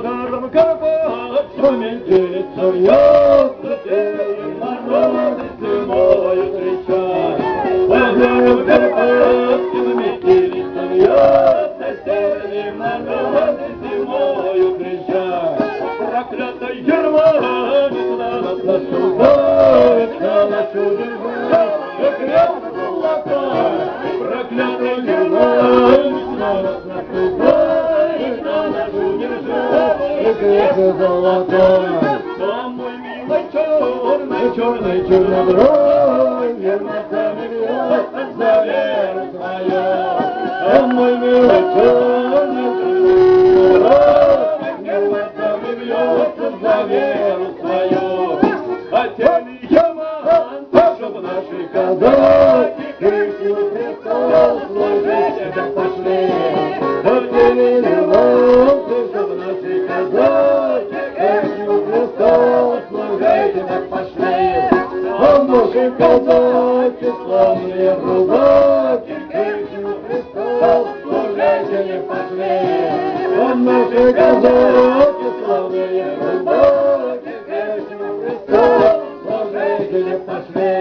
горам Карпатским метелица вьется, песнь народы зимою встречай. По горам Карпатским метелица вьется, песнь народы зимою встречай. Проклятая Германия на нас наступает, на нашу державу, как рядом золотая. Проклятая Германия на нас наступает, на нашу державу, как рядом золотая. Там мой милый черный, черный, чернобровый, верно сами бьется за веру свою. Там мой милый черный, чернобровый, верно сами бьется за веру свою. Хотели яманцы, чтоб наши казаки Крестью Христов служить это пошли. Хотели яманцы, чтоб наши казаки Крестью Христов служить это пошли. А наши казаки, славные рубаки, Крестью Христов служить не пошли. А наши казаки, славные рубаки, Крестью Христов служить не пошли.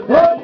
Дай